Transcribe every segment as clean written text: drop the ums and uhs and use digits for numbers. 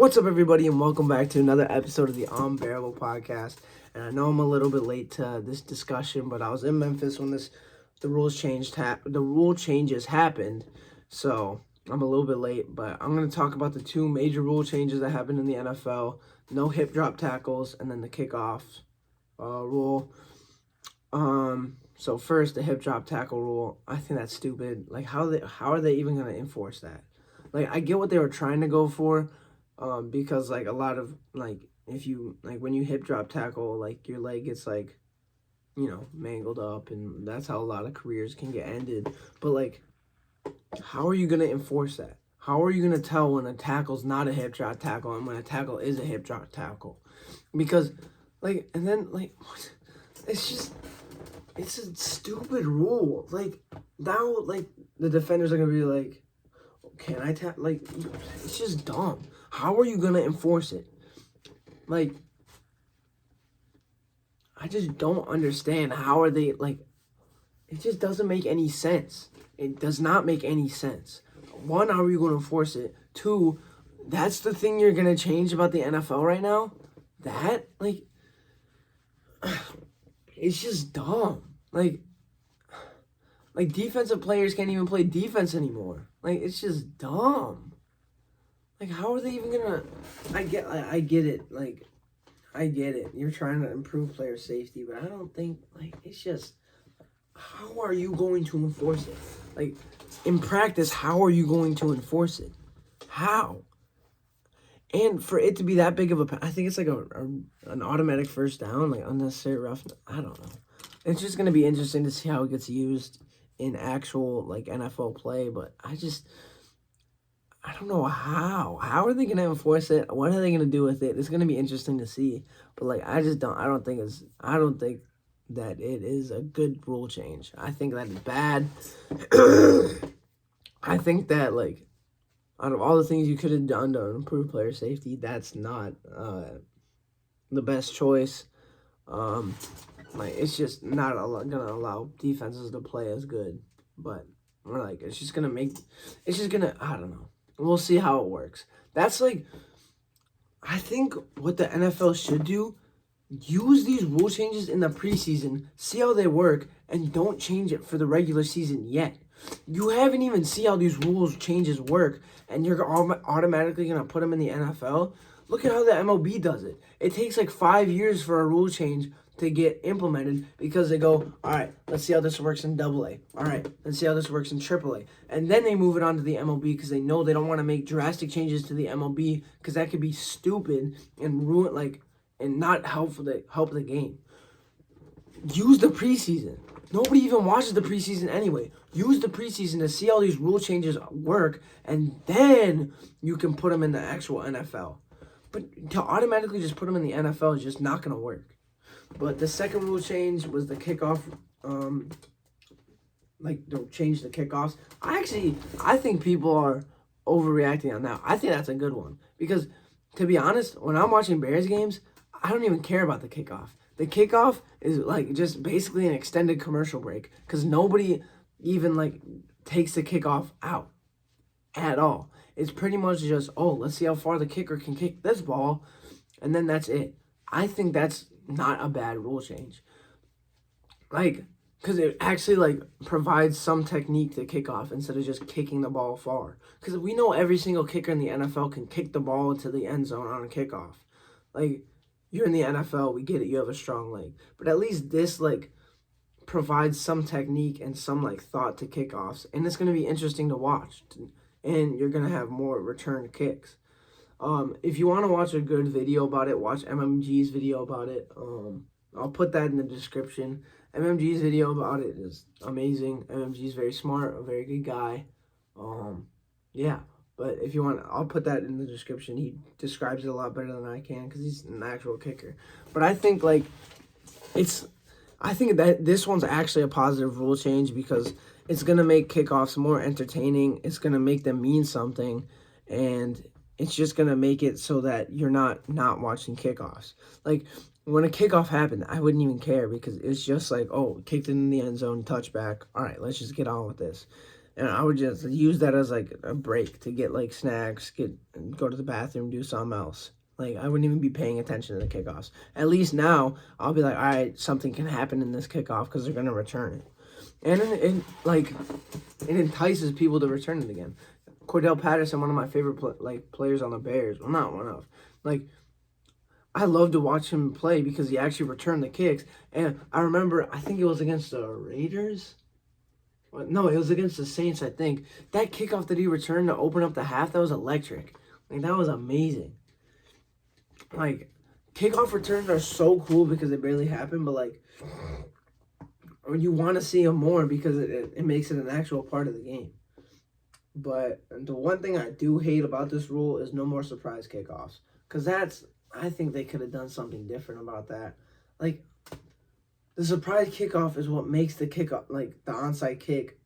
What's up, everybody, and welcome back to another episode of the Unbearable Podcast. And I know I'm a little bit late to this discussion, but I was in Memphis when the rule changes happened, so I'm a little bit late. But I'm going to talk about the two major rule changes that happened in the NFL: no hip drop tackles, and then the kickoff rule. So first, the hip drop tackle rule. I think that's stupid. Like, how are they even going to enforce that? Like, I get what they were trying to go for. Because like a lot of if you when you hip drop tackle, like your leg gets mangled up, and that's how a lot of careers can get ended. But like, how are you gonna enforce that? How are you gonna tell when a tackle's not a hip drop tackle and when a tackle is a hip drop tackle? Because it's a stupid rule. Like now, the defenders are gonna be like, can I tap? Like, it's just dumb. How are you going to enforce it? Like, I just don't understand. How are they, it just doesn't make any sense. It does not make any sense. One, how are you going to enforce it? Two, that's the thing you're going to change about the NFL right now? That? It's just dumb. Like, defensive players can't even play defense anymore. Like, it's just dumb. Like, how are they even gonna... I get it. Like, I get it. You're trying to improve player safety, but I don't think, it's just... How are you going to enforce it? Like, in practice, how are you going to enforce it? How? And for it to be that big of a... I think it's like an automatic first down, like unnecessary roughness. I don't know. It's just going to be interesting to see how it gets used in actual, NFL play, but I don't know how. How are they going to enforce it? What are they going to do with it? It's going to be interesting to see. But, I don't think that it is a good rule change. I think that is bad. I think that, out of all the things you could have done to improve player safety, that's not the best choice. It's just not going to allow defenses to play as good. But, it's just going to, I don't know. We'll see how it works. That's I think what the NFL should do, use these rule changes in the preseason, see how they work, and don't change it for the regular season yet. You haven't even seen how these rules changes work, and you're automatically going to put them in the NFL. Look at how the MLB does it. It takes 5 years for a rule change to get implemented because they go, all right, let's see how this works in AA. All right, let's see how this works in AAA. And then they move it on to the MLB because they know they don't want to make drastic changes to the MLB because that could be stupid and ruin, and not help the game. Use the preseason. Nobody even watches the preseason anyway. Use the preseason to see how these rule changes work, and then you can put them in the actual NFL. But to automatically just put them in the NFL is just not going to work. But the second rule change was the kickoff, don't change the kickoffs. I think people are overreacting on that. I think that's a good one. Because, to be honest, when I'm watching Bears games, I don't even care about the kickoff. The kickoff is, just basically an extended commercial break. Because nobody even, takes the kickoff out at all. It's pretty much just, let's see how far the kicker can kick this ball, and then that's it. I think that's not a bad rule change. Because it actually, provides some technique to kickoff instead of just kicking the ball far. Because we know every single kicker in the NFL can kick the ball into the end zone on a kickoff. You're in the NFL, we get it, you have a strong leg. But at least this, provides some technique and some, thought to kickoffs. And it's going to be interesting to watch. And you're going to have more return kicks. If you want to watch a good video about it, watch MMG's video about it. I'll put that in the description. MMG's video about it is amazing. MMG's very smart, a very good guy. Yeah. But if you want, I'll put that in the description. He describes it a lot better than I can because he's an actual kicker. But I think, I think that this one's actually a positive rule change because it's going to make kickoffs more entertaining. It's going to make them mean something. And it's just going to make it so that you're not watching kickoffs. When a kickoff happened, I wouldn't even care because it's just kicked it in the end zone, touchback. All right, let's just get on with this. and I would just use that as like a break to get like snacks, go to the bathroom, do something else. Like, I wouldn't even be paying attention to the kickoffs. At least now, I'll be like, all right, something can happen in this kickoff because they're going to return it. And it entices people to return it again. Cordell Patterson, one of my favorite players on the Bears. Well, not one of. Like, I love to watch him play because he actually returned the kicks. And I remember, I think it was against the Raiders. No, it was against the Saints, I think. That kickoff that he returned to open up the half, that was electric. Like, that was amazing. Like, kickoff returns are so cool because they barely happen, but like, or you want to see them more because it makes it an actual part of the game. But the one thing I do hate about this rule is no more surprise kickoffs, because I think they could have done something different about that. Like, the surprise kickoff is what makes the kickoff, like the onside kick,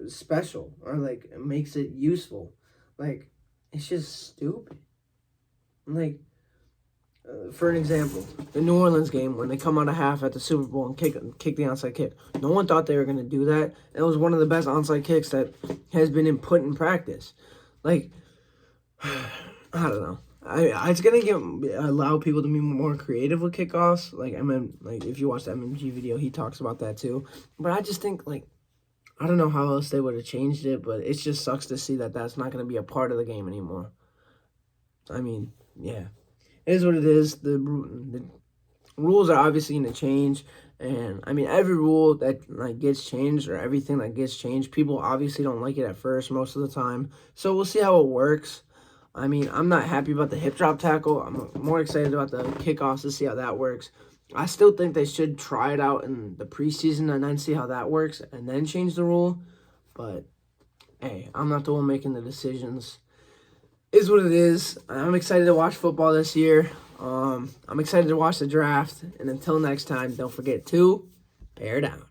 special, or like it makes it useful. Like, it's just stupid. Like, for an example, the New Orleans game, when they come out of half at the Super Bowl and kick the onside kick, no one thought they were going to do that. It was one of the best onside kicks that has been put in practice. Like, I don't know. It's going to allow people to be more creative with kickoffs. Like, like if you watch the MMG video, he talks about that too. But I just think, like, I don't know how else they would have changed it, but it just sucks to see that that's not going to be a part of the game anymore. I mean, yeah. It is what it is. The rules are obviously going to change. And, I mean, every rule that like gets changed, or everything that gets changed, people obviously don't like it at first most of the time. So we'll see how it works. I mean, I'm not happy about the hip drop tackle. I'm more excited about the kickoffs to see how that works. I still think they should try it out in the preseason and then see how that works and then change the rule. But, hey, I'm not the one making the decisions. Is what it is. I'm excited to watch football this year. I'm excited to watch the draft. And until next time, don't forget to bear down.